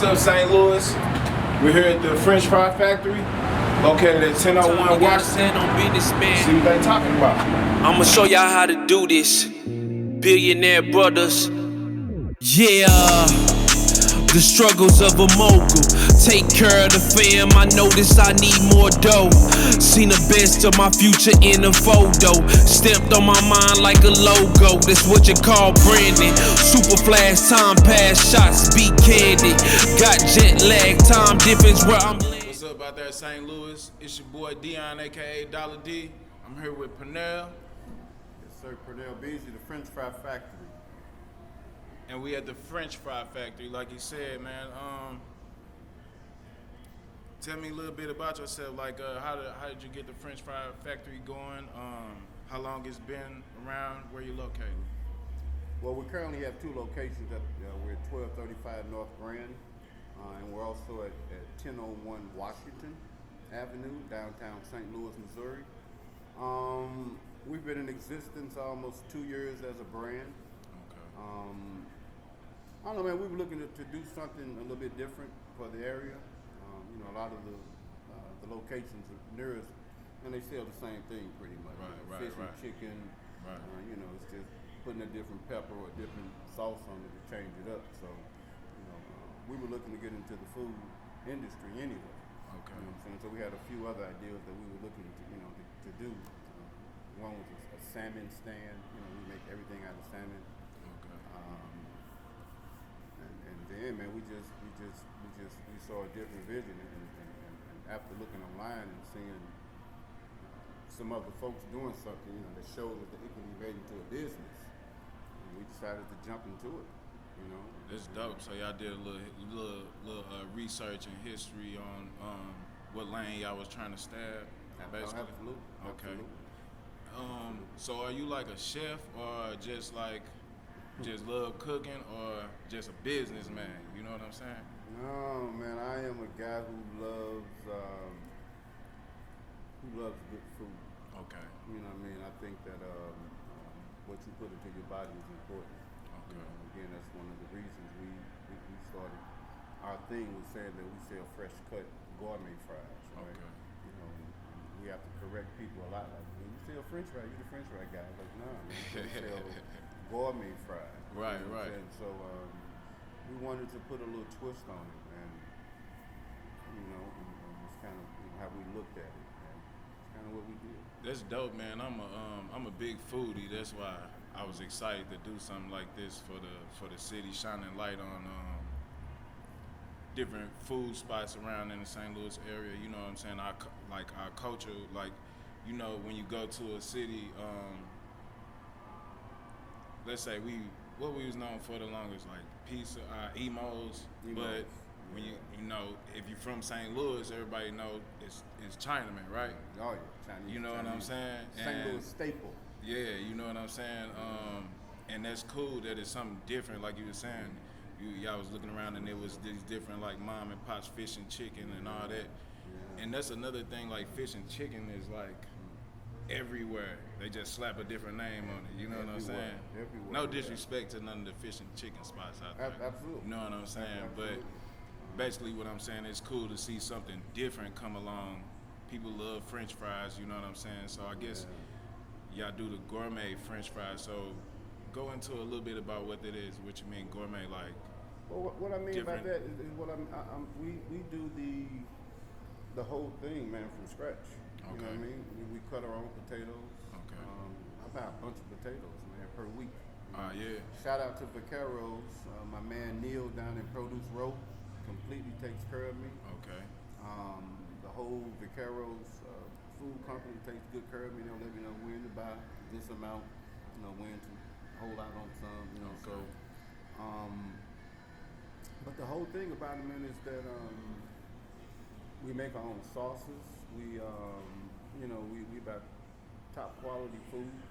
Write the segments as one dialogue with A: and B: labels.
A: What's up, St. Louis? We're here at the French Fry Factory, located at 1001 Washington. See what they talking about.
B: I'ma show y'all how to do this. Billionaire brothers. Yeah, the struggles of a mogul. Take care of the fam, I notice I need more dough. Seen the best of my future in a photo. Stamped on my mind like a logo. That's what you call branding. Super flash, time pass, shots be candid. Got jet lag, time difference where I'm.
A: What's up out there at St. Louis? It's your boy Dion, aka Dollar D. I'm here with Pernell.
C: Yes, sir. Pernell Beasley, the French Fry Factory.
A: And we at the French Fry Factory, like you said, man. Tell me a little bit about yourself. Like, how did you get the French Fry Factory going? How long it's been around? Where you located?
C: Well, we currently have two locations. We're at 1235 North Grand, and we're also at 1001 Washington Avenue, downtown St. Louis, Missouri. We've been in existence almost 2 years as a brand.
A: Okay.
C: I don't know, man. We were looking to do something a little bit different for the area. A lot of the locations near us, and they sell the same thing pretty much.
A: Right,
C: Fish and chicken.
A: Right.
C: It's just putting a different pepper or a different sauce on it to change it up. So, we were looking to get into the food industry anyway.
A: Okay.
C: You know what I'm saying? So we had a few other ideas that we were looking to do. One was a salmon stand. We make everything out of salmon.
A: Okay.
C: And then, man, we saw a different vision, and after looking online and seeing some other folks doing something, that showed that it can be made into a business, and we decided to jump into it.
A: That's dope. So y'all did a little research and history on what lane y'all was trying to stab, basically.
C: Absolutely.
A: Okay.
C: Absolutely.
A: So are you like a chef, or just love cooking, or just a businessman? You know what I'm saying?
C: No, man. I am a guy who loves good food.
A: Okay.
C: You know what I mean? I think that what you put into your body is important.
A: Okay.
C: Again, that's one of the reasons we started. Our thing was saying that we sell fresh cut gourmet fries, right?
A: Okay.
C: We have to correct people a lot. Like, when you sell French fries, you're the French fry guy. Like, no, man, we sell gourmet fries.
A: Right,
C: you know
A: right.
C: And so we wanted to put a little twist on it, and it's kind of how we looked at it, and it's kind of what we did.
A: That's dope, man. I'm a big foodie. That's why I was excited to do something like this for the city, shining light on different food spots around in the St. Louis area. You know what I'm saying? Our culture, when you go to a city, let's say what we was known for the longest, like pizza, emos. But when if you're from St. Louis, everybody know it's Chinaman, right?
C: Oh yeah, Chinese.
A: You know what I'm saying?
C: St. Louis staple.
A: Yeah, you know what I'm saying? And that's cool that it's something different, like you were saying. Y'all was looking around and it was these different, like, mom and pop's fish and chicken and all that.
C: Yeah.
A: And that's another thing, like, fish and chicken is like everywhere. They just slap a different name on it. You know what I'm saying?
C: Everywhere.
A: No disrespect to none of the fish and chicken spots out there.
C: Absolutely.
A: You know what I'm saying?
C: Absolutely.
A: But basically what I'm saying, it's cool to see something different come along. People love French fries, you know what I'm saying? So I guess y'all do the gourmet French fries. So go into a little bit about what that is, what you mean gourmet, like.
C: Well, what I mean
A: different.
C: by that is what we do the whole thing, man, from scratch.
A: Okay.
C: You know what I mean? We cut our own potatoes.
A: Okay.
C: I buy a bunch of potatoes, man, per week.
A: Yeah.
C: Shout out to Vaqueros. My man Neil down in Produce Row completely takes care of me.
A: Okay.
C: The whole Vaqueros food company takes good care of me. They'll let me know when to buy this amount, when to hold out on some,
A: Okay.
C: So. But the whole thing about it, man, is that we make our own sauces. We about top quality foods,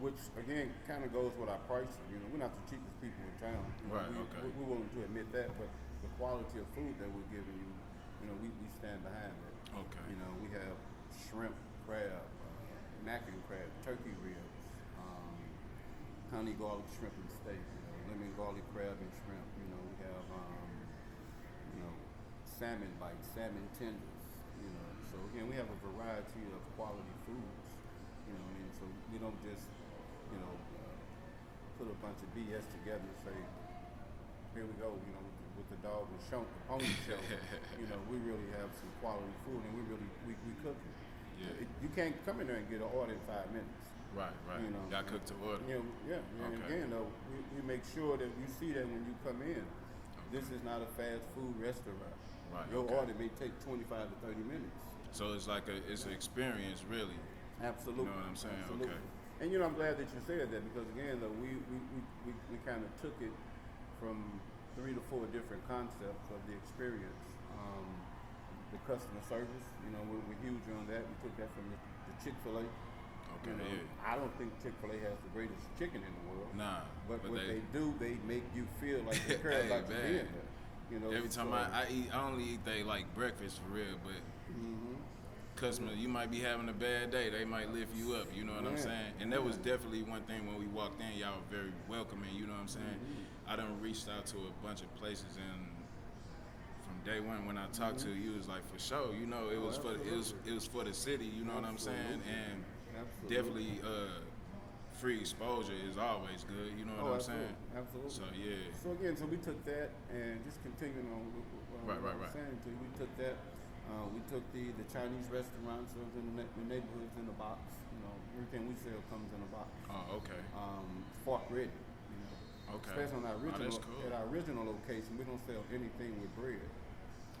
C: which again kind of goes with our pricing. We're not the cheapest people in town.
A: Right. Okay.
C: We're willing to admit that, but the quality of food that we're giving you, we stand behind it.
A: Okay.
C: We have shrimp, crab, mackerel crab, turkey ribs, honey garlic shrimp and steak, lemon garlic crab and shrimp. We have salmon bites, salmon tenders. You know, so again, we have a variety of quality foods. You know, and so we don't just, you know, put a bunch of BS together and say, here we go. You know, with the dog and show, the pony show. You know, we really have some quality food, and we cook it.
A: Yeah.
C: You can't come in there and get an order in 5 minutes.
A: Right.
C: You know,
A: Y'all cook to order.
C: Yeah. And
A: Okay.
C: again, though, we make sure that you see that when you come in. This is not a fast food restaurant.
A: Right,
C: Your
A: okay.
C: order may take 25 to 30 minutes.
A: So it's like it's an experience, really.
C: Absolutely.
A: You know what I'm saying?
C: Absolutely.
A: Okay.
C: And you know, I'm glad that you said that because again, though, we kind of took it from 3 to 4 different concepts of the experience. The customer service, you know, we're huge on that. We took that from the Chick-fil-A.
A: Okay.
C: You know,
A: Yeah.
C: I don't think Chick-fil-A has the greatest chicken in the world.
A: Nah.
C: But what they do, they make you feel like they care
A: Hey,
C: about you
A: man.
C: being there. You know,
A: Every time I eat, I only eat they like breakfast for real, but customer, you might be having a bad day, they might lift you up, you know what I'm
C: Yeah.
A: saying? And that was definitely one thing when we walked in, y'all were very welcoming, you know what I'm saying? I done reached out to a bunch of places and from day one when I talked to you, it was like for sure, you know, it was for it was for the city, you know what I'm saying? And definitely free exposure is always good, you know what I'm saying?
C: Absolutely.
A: So yeah.
C: So again, so we took that and just continuing on with what I was saying to you, we took that. We took the Chinese restaurants in the neighborhoods in a box. You know, everything we sell comes in a box.
A: Oh, okay.
C: Fork ready. You know.
A: Okay.
C: Especially on our original
A: that's cool.
C: at our original location, we don't sell anything with bread.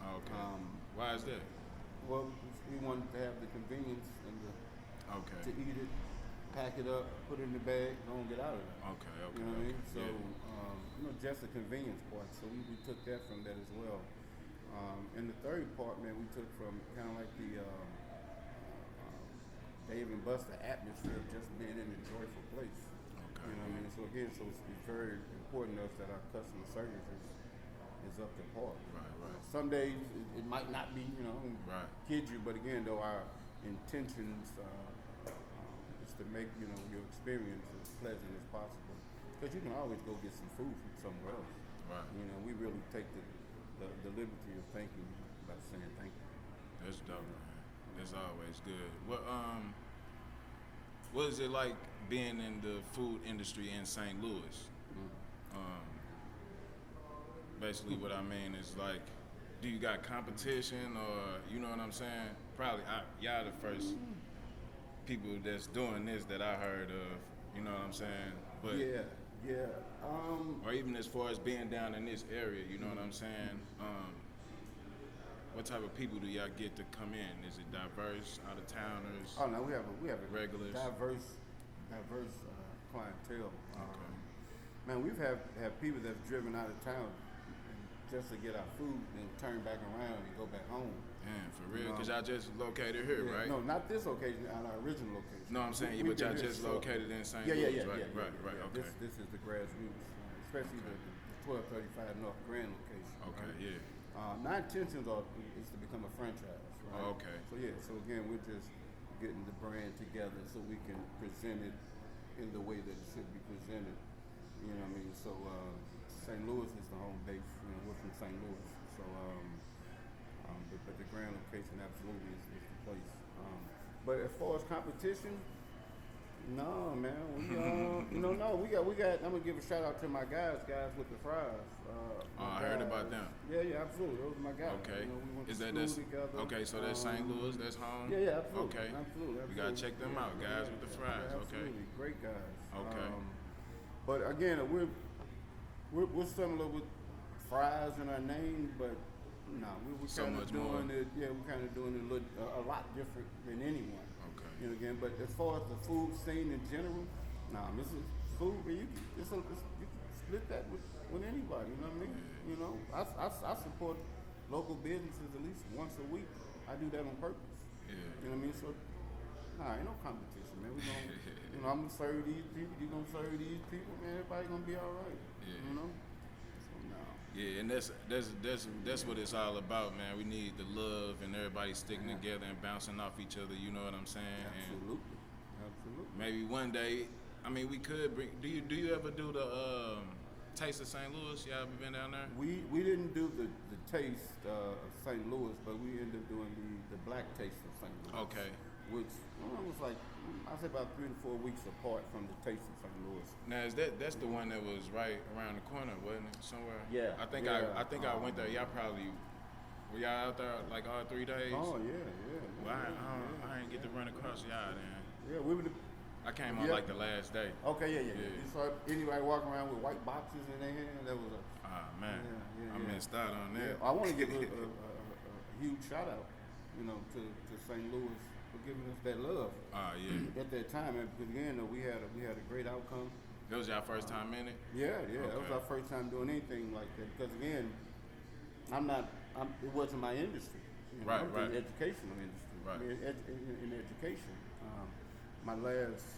A: Okay. Why is that?
C: Well, we wanted to have the convenience and
A: Okay.
C: to eat it, pack it up, put it in the bag, don't get out of there.
A: Okay.
C: You know what I mean? So,
A: yeah.
C: you know, just the convenience part. So we took that from that as well. And the third part, man, we took from kind of like the Dave and Buster atmosphere of just being in a joyful place.
A: Okay.
C: You know what I mean? So again, so it's very important to us that our customer service is up to par.
A: Right.
C: Some days it might not be, you know,
A: Right.
C: kid you, but again, though, our intentions is to make, you know, your experience as pleasant as possible. Because you can always go get some food from somewhere else.
A: Right.
C: You know, we really take the liberty of thinking by saying thank you.
A: That's dope, man. That's always good. What is it like being in the food industry in St. Louis? Basically, what I mean is like, do you got competition or you know what I'm saying? Probably y'all the first people that's doing this that I heard of. You know what I'm saying? But
C: Yeah.
A: or even as far as being down in this area, you know what I'm saying? What type of people do y'all get to come in? Is it diverse, out of towners?
C: Oh no, we have a
A: Regulars.
C: diverse clientele.
A: Okay.
C: Man, we've had people that've driven out of town just to get our food and turn back around and go back home.
A: Man, for real? Because y'all just located here,
C: Yeah,
A: right?
C: No, not this location, on our original location.
A: No, I'm saying,
C: We've
A: but y'all
C: been here
A: just
C: short.
A: located in St.
C: Yeah,
A: Louis, right?
C: yeah,
A: Right,
C: yeah.
A: okay.
C: This is the grassroots, especially the 1235 North Grand location.
A: Okay,
C: right?
A: yeah.
C: My intentions is to become a franchise, right?
A: Oh, okay.
C: So yeah, so again, we're just getting the brand together so we can present it in the way that it should be presented. You know what I mean? So St. Louis is the home base. You know, we're from St. Louis, so but the Grand location absolutely is the place. But as far as competition, no, man. We we got. I'm gonna give a shout out to my guys with the fries.
A: I heard about them.
C: Yeah, absolutely. Those are my guys.
A: Okay.
C: You know, we went
A: Is
C: to
A: that
C: school together.
A: okay? So that's St. Louis. That's home.
C: Yeah, absolutely.
A: Okay.
C: Absolutely.
A: We gotta check them out, guys with the fries. Okay.
C: Absolutely, great guys.
A: Okay.
C: But again, we're similar with fries in our name, but no, we're
A: So
C: kind of
A: much
C: doing
A: more.
C: it. Yeah, we're kind of doing it a lot different than anyone.
A: Okay.
C: You know, again, but as far as the food scene in general, this is food where you can split that with anybody. You know what I mean?
A: Yeah.
C: You know, I support local businesses at least once a week. I do that on purpose.
A: Yeah.
C: You know what I mean? So, ain't no competition, man. We gonna, you know, I'm gonna serve these people. You gonna serve these people, man. Everybody gonna be all right.
A: Yeah.
C: You know? So, no.
A: Yeah, and that's what it's all about, man. We need the love and everybody sticking together and bouncing off each other. You know what I'm saying?
C: Absolutely. Absolutely.
A: And maybe one day, I mean, we could bring. Do you ever do the Taste of St. Louis? Y'all ever been down there?
C: We didn't do the taste of St. Louis, but we ended up doing the black taste of St. Louis.
A: Okay.
C: Which was like, I say about 3 to 4 weeks apart from the taste of St. Louis.
A: Now that's the one that was right around the corner, wasn't it? Somewhere.
C: Yeah.
A: I think
C: yeah.
A: I went there. Y'all probably were y'all out there like all 3 days.
C: Oh yeah.
A: Well, I didn't get to run across y'all then.
C: Yeah, we were.
A: I came on like the last day.
C: Okay, yeah. You saw anybody walking around with white boxes in their hand? That was a.
A: Ah man,
C: Yeah.
A: I missed out on that.
C: Yeah, I want to give a huge shout out, to St. Louis for giving us that love.
A: Yeah.
C: At that time, because again, we had a great outcome.
A: That was y'all first time in it?
C: Yeah.
A: Okay.
C: That was our first time doing anything like that. Because again, it wasn't my industry.
A: Right,
C: I'm in the educational industry.
A: Right.
C: I mean, in education, my last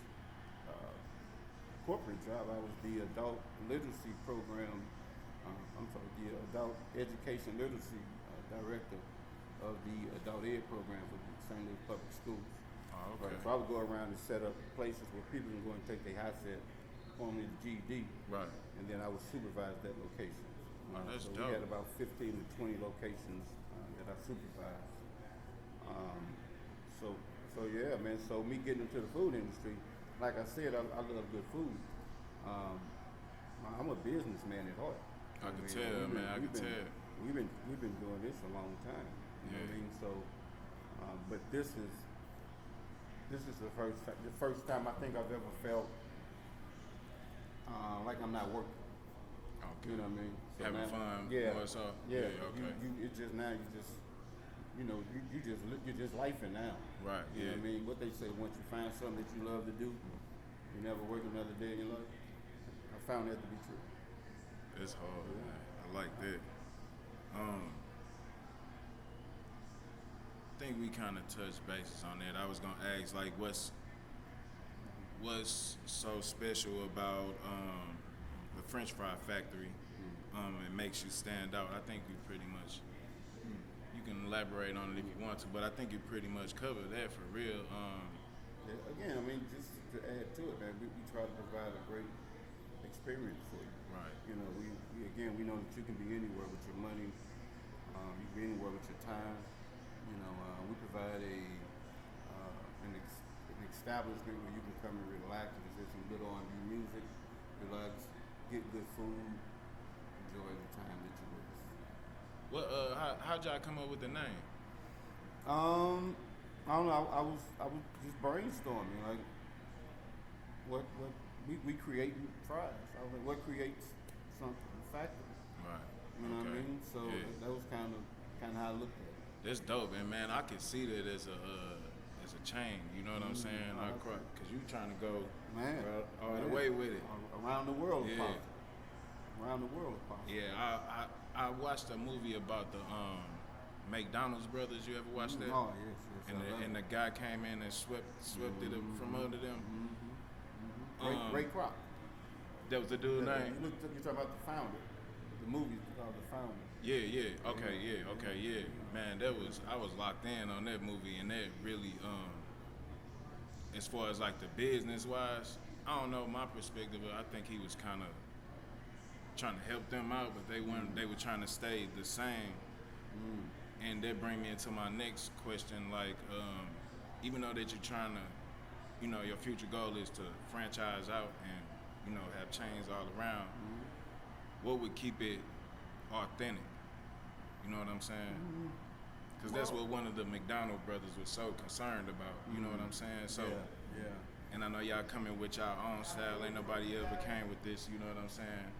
C: corporate job, I was the adult literacy program. The adult education literacy director of the adult ed program for the St. Louis Public Schools.
A: Oh, okay.
C: Right. So I would go around and set up places where people can go and take their HiSET, formerly the GED. Right. And then I would supervise that location.
A: That's
C: so
A: dope.
C: we had about 15 to 20 locations that I supervised. So yeah, man. So me getting into the food industry, like I said, I love good food. I'm a businessman at heart.
A: I can tell, man. I can tell.
C: We've been doing this a long time. You know what I mean? So, but this is the first time I think I've ever felt like I'm not working.
A: Okay.
C: You know what I mean? So
A: having
C: now,
A: fun.
C: Yeah.
A: More so.
C: Yeah.
A: Okay.
C: It's just now you're just lifing now.
A: Right.
C: You know what I mean? What they say, once you find something that you love to do, you never work another day in your life. I found that to be true.
A: It's hard, man. I like that. I think we kind of touched bases on that. I was gonna ask, like, what's so special about the French fry factory? It makes you stand out. I think we pretty much. You can elaborate on it if you want to, but I think you pretty much covered that for real.
C: Again, I mean, just to add to it, man, we try to provide a great experience for you.
A: Right.
C: We know that you can be anywhere with your money. You can be anywhere with your time. We provide an establishment where you can come and relax, listen to some good R&B music, relax, get good food, enjoy the time that you're with us.
A: What? How'd y'all come up with the name?
C: I don't know. I was just brainstorming, like what we create fries. I was like, what creates something factory?
A: Right.
C: You know what I mean? So that was kind of how I looked at it.
A: That's dope, and man, I can see that as a chain. You know what I'm saying? Because you trying to go all the way with it.
C: Around the world,
A: yeah.
C: possible. Around the world, possible.
A: Yeah, I watched a movie about the McDonald's brothers. You ever watched that?
C: Oh yes.
A: And the guy came in and swept it up from under them.
C: Ray Kroc.
A: That was the dude's name.
C: You're talking about the founder. The movie called The Founder.
A: Yeah. Okay. Man, I was locked in on that movie, and that really, as far as like the business wise, I don't know my perspective. I think he was kind of trying to help them out, but they were trying to stay the same. And that bring me into my next question, like, even though that you're trying to, your future goal is to franchise out and, have chains all around, what would keep it authentic? You know what I'm saying? Because that's what one of the McDonald brothers was so concerned about. You know what I'm saying? So,
C: yeah.
A: And I know y'all coming with y'all own style. Ain't nobody ever came with this. You know what I'm saying?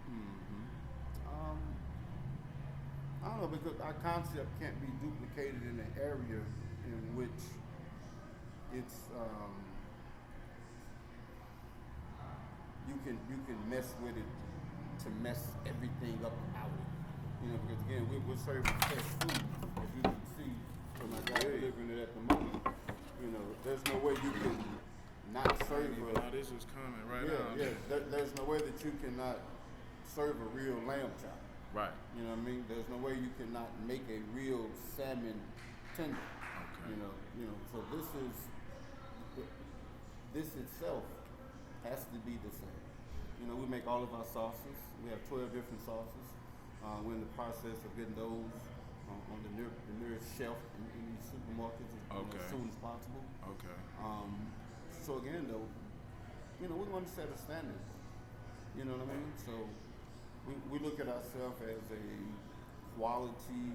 C: I don't know, because our concept can't be duplicated in an area in which it's you can mess with it to mess everything up out of it. Because again, we're serving fresh food, as you can see from my guy delivering it at the moment. There's no way you can not serve
A: this was coming right now.
C: There's no way that you cannot serve a real lamb chop.
A: Right.
C: You know what I mean? There's no way you cannot make a real salmon tender.
A: Okay.
C: So this itself has to be the same. We make all of our sauces. We have 12 different sauces. We're in the process of getting those on the nearest shelf in these supermarkets as soon as possible.
A: Okay.
C: So again, though, we want to set a standard. You know what I mean? So we look at ourselves as a quality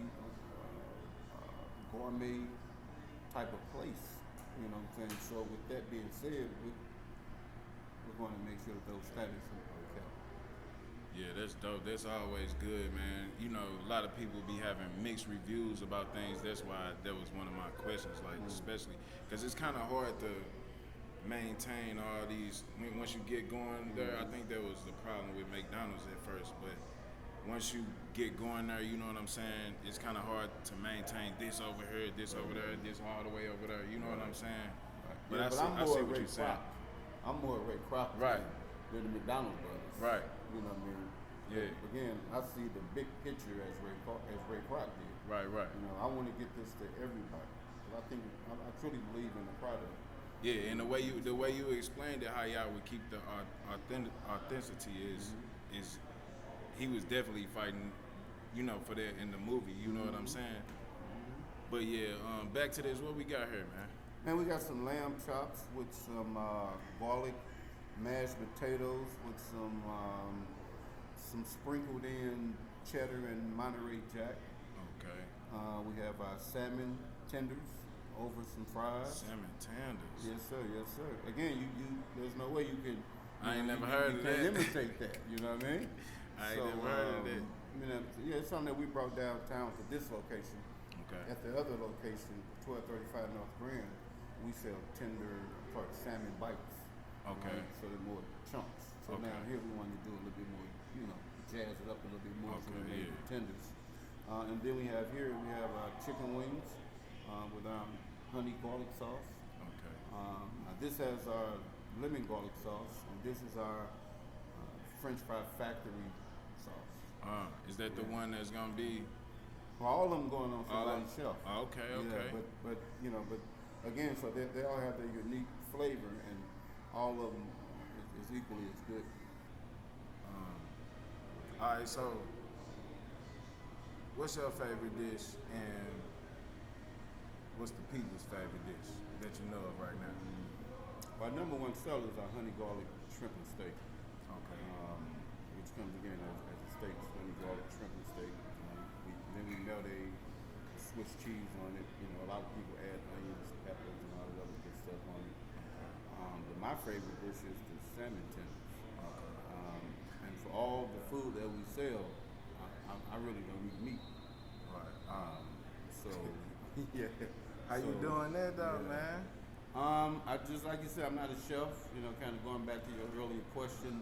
C: gourmet type of place. You know what I'm saying? So with that being said, we're going to make sure that those standards are kept.
A: Yeah, that's dope. That's always good, man. A lot of people be having mixed reviews about things. That's why that was one of my questions, like especially because it's kind of hard to maintain all these. Once you get going there, I think that was the problem with McDonald's at first, but once you get going there, you know what I'm saying, it's kind of hard to maintain this over here, this over there, this all the way over there. You know what I'm saying? But
C: Yeah,
A: I see what you're saying.
C: I'm more Ray Kroc
A: Right.
C: than the McDonald's brothers.
A: Right.
C: You know what I mean?
A: Yeah.
C: But again, I see the big picture as Ray Kroc did.
A: Right.
C: I want to get this to everybody. I think I truly believe in the product.
A: Yeah, and the way you explained it, how y'all would keep the authenticity is he was definitely fighting, for that in the movie. You know what I'm saying? But yeah, back to this. What we got here, man?
C: Man, we got some lamb chops with some garlic, mashed potatoes with some sprinkled in cheddar and Monterey Jack.
A: Okay.
C: We have our salmon tenders over some fries.
A: Salmon tenders.
C: Yes, sir. Yes, sir. Again, you there's no way you can.
A: I ain't never heard of that.
C: You can't imitate that. You know what I mean?
A: I ain't never heard of that.
C: It's something that we brought downtown to this location.
A: Okay.
C: At the other location, 1235 North Grand, we sell tender salmon bites.
A: Okay.
C: Right? So they're more chunks. So
A: Okay.
C: now here we want to do a little bit more, jazz it up a little bit more. So we make it tenders. And then we have chicken wings with honey garlic sauce.
A: Okay.
C: Now this has our lemon garlic sauce, and this is our French fry factory sauce.
A: Is that the one that's gonna be?
C: Well, all of them going on somebody's shelf.
A: Okay.
C: Yeah, but again, so they all have their unique flavor, and all of them is equally as good.
A: All right, so what's your favorite dish, and what's the people's favorite dish that you know of right now?
C: Our number one seller is our honey garlic shrimp and steak.
A: Okay.
C: Which comes again as a steak, honey garlic shrimp and steak. Then we melt a Swiss cheese on it. A lot of people add onions, peppers, and all that other good stuff on it. But my favorite dish is the salmon tenders. And for all the food that we sell, I really don't eat meat.
A: Right.
C: So yeah.
A: How you doing that though, man?
C: I just, like you said, I'm not a chef, kind of going back to your earlier question,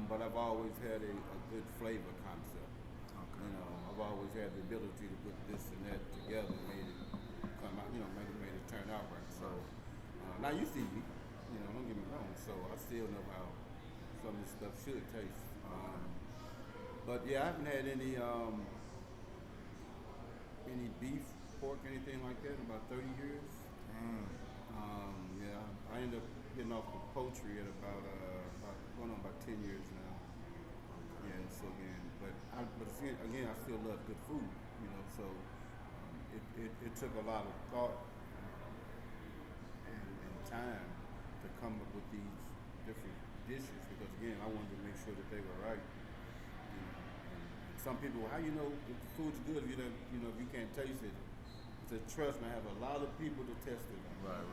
C: but I've always had a good flavor concept.
A: Okay.
C: I've always had the ability to put this and that together and made it come out, made it turn out right. So, now you see me, don't get me wrong, so I still know how some of this stuff should taste. But yeah, I haven't had any beef, pork, anything like that in about 30 years. Yeah, I ended up getting off the poultry at about going on about 10 years now. Yeah, so but again, I still love good food, So it took a lot of thought and time to come up with these different dishes because again, I wanted to make sure that they were right. And some people, how you know if the food's good if you can't taste it? Trust me, I have a lot of people to test it on.
A: Right.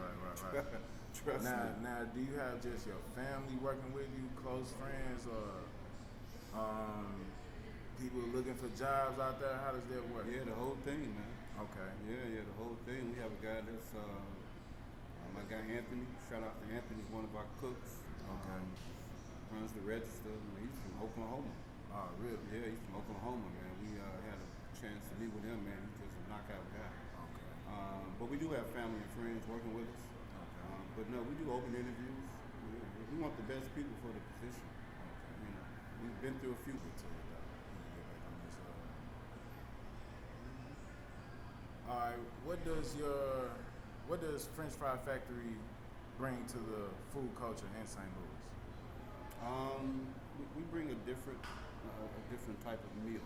C: Trust me.
A: Now, do you have just your family working with you, close friends, or people looking for jobs out there? How does that work?
C: Yeah, the whole thing, man.
A: Okay.
C: Yeah, the whole thing. We have a guy that's my guy Anthony. Shout out to Anthony, one of our cooks.
A: Okay.
C: Runs the register. He's from Oklahoma.
A: Oh, really?
C: Yeah, he's from Oklahoma, man. We had a chance to meet with him, man. He's just a knockout guy. But we do have family and friends working with us.
A: Okay.
C: But no, we do open interviews. We want the best people for the position.
A: Okay.
C: We've been through a few.
A: All right. What does French Fry Factory bring to the food culture in St. Louis?
C: We bring a different type of meal.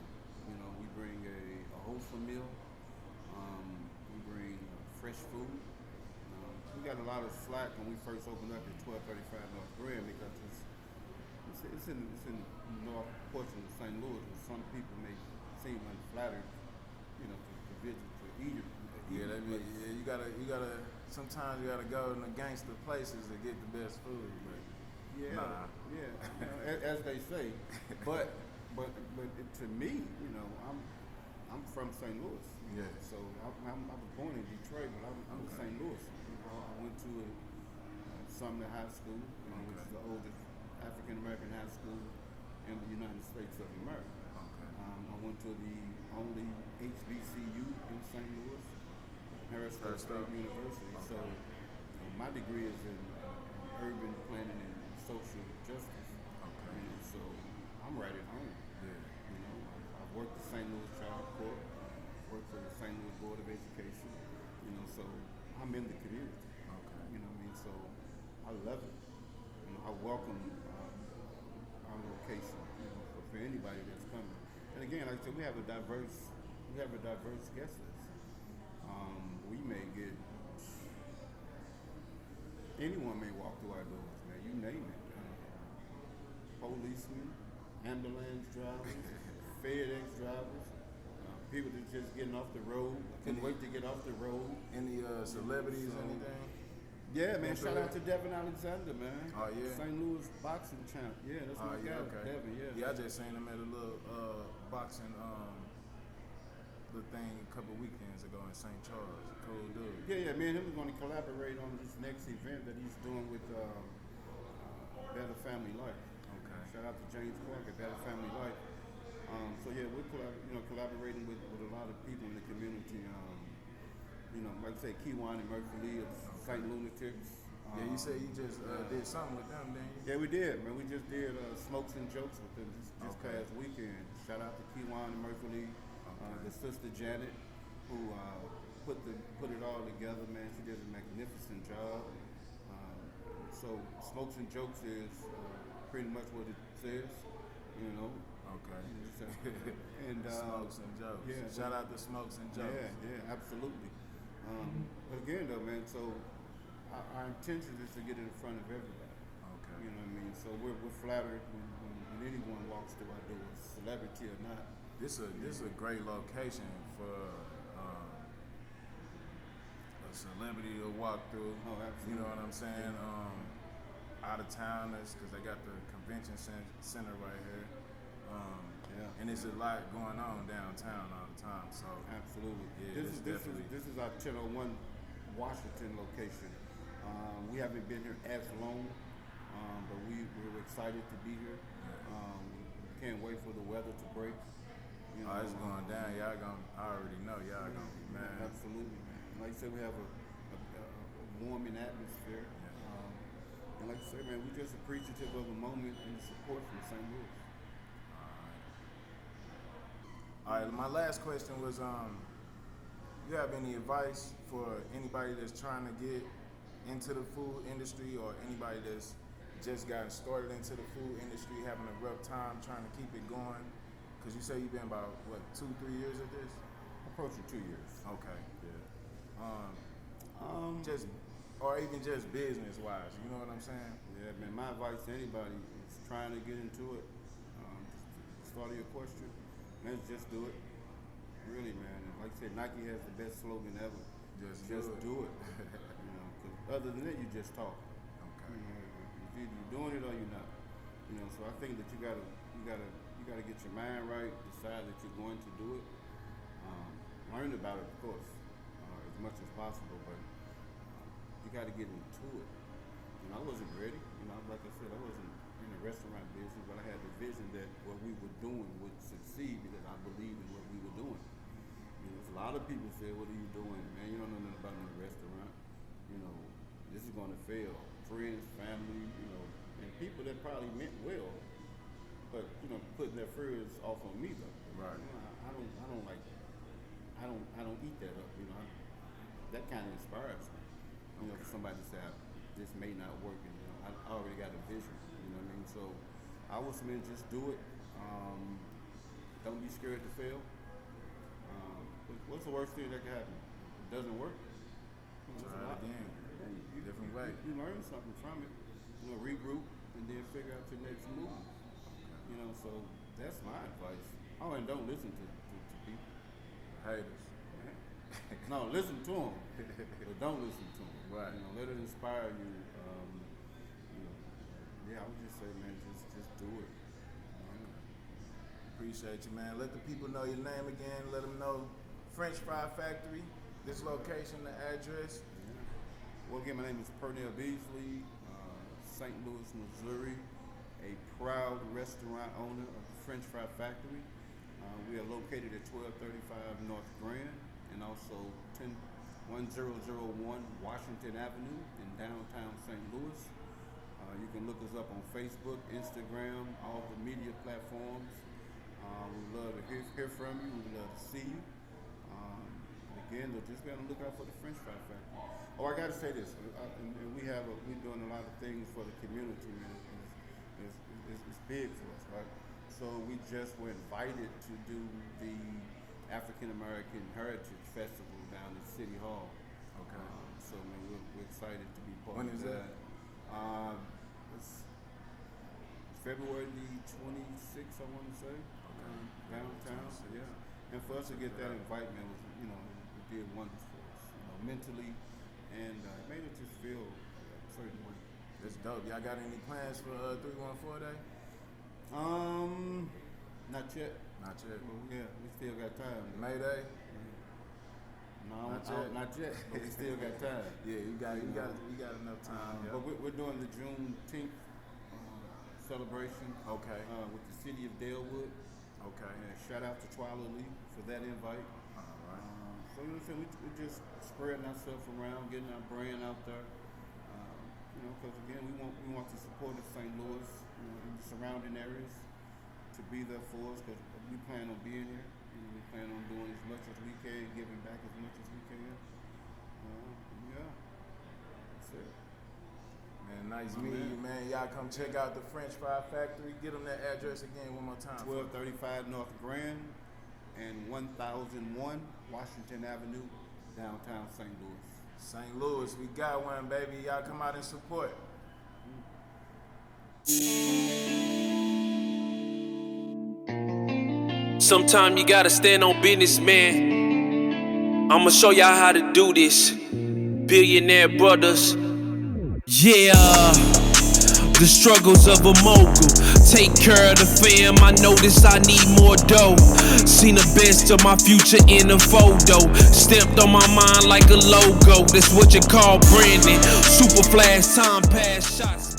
C: We bring a wholesome meal. fresh food. We got a lot of slack when we first opened up at 1235 North Grand because it's in north portion of St. Louis, where some people may seem unflattered, to visit to eat it.
A: You gotta. Sometimes you gotta go in the gangster places to get the best food. But
C: as they say. But to me, I'm from St. Louis.
A: Yeah.
C: So I was born in Detroit, but I'm from St. Louis. I went to Sumner High School, which is the oldest African American high school in the United States of America. I went to the only HBCU in St. Louis, Harrisburg State University. So my degree is in urban planning and social justice. So I'm right at home. Yeah. I've worked at St. Louis Child Court, worked for the St. Louis Board of Education. So I'm in the community. So I love it. I welcome our location. For anybody that's coming. And again, like I said, we have a diverse guest list. We may get anyone may walk through our doors, man. You name it. Policemen, ambulance drivers, FedEx drivers, people that just getting off the road. Couldn't wait to get off the road.
A: Any celebrities, anything?
C: Yeah, man. Shout out to Devin Alexander, man.
A: Oh yeah.
C: St. Louis boxing champ. Yeah, that's my guy.
A: Okay.
C: Devin. Yeah.
A: Yeah, I just seen him at a little boxing the thing a couple weekends ago in St. Charles. Cool dude.
C: Yeah. Me and him are going to collaborate on this next event that he's doing with Better Family Life.
A: Okay.
C: Shout out to James Clark at Better Family Life. So yeah, we're collaborating with a lot of people in the community. Like I say, Kiwan and Murphy Lee of St. Lunatics.
A: Yeah, you said you just did something with them, didn't you?
C: Yeah, we did, man. We just did Smokes and Jokes with them this past weekend. Shout out to Kiwan and Murphy Lee, the sister Janet, who put it all together, man. She did a magnificent job. So Smokes and Jokes is pretty much what it says,
A: Okay.
C: And
A: Smokes and Jokes.
C: Yeah.
A: Shout out to Smokes and Jokes.
C: Yeah, absolutely. But again, though, man, so our intention is to get it in front of everybody.
A: Okay.
C: You know what I mean? So we're flattered when anyone walks through our doors, celebrity or not.
A: This is a great location for a celebrity to walk through.
C: Oh, absolutely.
A: You know what I'm saying? Out of towners, because they got the convention center right here. And there's a lot going on downtown all the time. So
C: absolutely.
A: Yeah,
C: this is our 1001 Washington location. We haven't been here as long, but we're excited to be here. Can't wait for the weather to break.
A: It's going down. I already know y'all gonna be mad.
C: Absolutely, man. Like I said, we have a warming atmosphere. And like I said, man, we're just appreciative of the moment and the support from St. Louis.
A: All right, my last question was, you have any advice for anybody that's trying to get into the food industry or anybody that's just gotten started into the food industry, having a rough time trying to keep it going? Because you say you've been about, 2-3 years at this?
C: Approaching 2 years.
A: Okay, yeah. Or even just business-wise, you know what I'm saying?
C: Yeah, man, my advice to anybody is trying to get into it. Start of your question, man, just do it. Really, man. And like I said, Nike has the best slogan ever. Just do it. Because other than that, you just talk.
A: Okay.
C: Either you're doing it or you're not. So I think that you gotta get your mind right, decide that you're going to do it. Learn about it, of course, as much as possible, but you gotta get into it. I wasn't ready. Like I said, I wasn't in the restaurant business, but I had the vision that what we were doing would succeed because I believed in what we were doing. A lot of people say, "What are you doing, man? You don't know nothing about no restaurant. This is going to fail." Friends, family, and people that probably meant well, but putting their fears off on me though.
A: Right.
C: I don't eat that up. That kind of inspires me. For somebody to say this may not work, and I already got a vision. You know what I mean? So I would say, just do it. Don't be scared to fail. What's the worst thing that can happen? It doesn't work. There's a
A: Try it
C: lot.
A: again.
C: Yeah,
A: Different way.
C: You learn something from it. Regroup and then figure out your next move. So that's my advice. Oh, and don't listen to people.
A: Haters.
C: No, listen to them, but don't listen to them.
A: Right.
C: Let it inspire you. Yeah, I would just say, man, just do it.
A: Appreciate you, man. Let the people know your name again. Let them know French Fry Factory, this location, the address.
C: Yeah. Well, again, my name is Pernell Beasley, St. Louis, Missouri, a proud restaurant owner of the French Fry Factory. We are located at 1235 North Grand and also 1001 Washington Avenue in downtown St. Louis. You can look us up on Facebook, Instagram, all the media platforms. We'd love to hear from you. We'd love to see you. Again, just be on the lookout for the French Fry Factory. Oh, I got to say this, and we're doing a lot of things for the community, man. It's big for us, right? So we just were invited to do the African American Heritage Festival down at City Hall.
A: Okay.
C: So man, we're excited to be part
A: When
C: of
A: is
C: that.
A: that?
C: It's February the 26th, I want to say. Downtown. Yeah. And for us to get that invite, man, was, it did wonders for us, mentally, and it made it just feel a certain way.
A: That's dope. Y'all got any plans for 314 Day?
C: Not yet.
A: Not yet.
C: Well, yeah, we still got time.
A: May Day?
C: No,
A: Not yet.
C: but we still got time.
A: Yeah, you got enough time.
C: But we're doing the Juneteenth celebration.
A: Okay.
C: With the city of Dalewood.
A: Okay.
C: And shout out to Twyla Lee for that invite.
A: All right.
C: So we're just spreading ourselves around, getting our brand out there. Because again, we want to support the St. Louis, and the surrounding areas, to be there for us. Because we plan on being here. We plan on doing as much as we can, giving back as much as we can. Yeah, that's it.
A: Man, nice meeting you, man. Y'all come check out the French Fry Factory. Get them that address again one more time.
C: 1235 North Grand and 1001 Washington Avenue, downtown St. Louis.
A: St. Louis, we got one, baby. Y'all come out and support.
B: Sometimes you gotta stand on business, man. I'ma show y'all how to do this. Billionaire brothers. Yeah, the struggles of a mogul. Take care of the fam, I notice I need more dough. Seen the best of my future in a photo. Stamped on my mind like a logo. That's what you call branding. Super flash, time pass shots.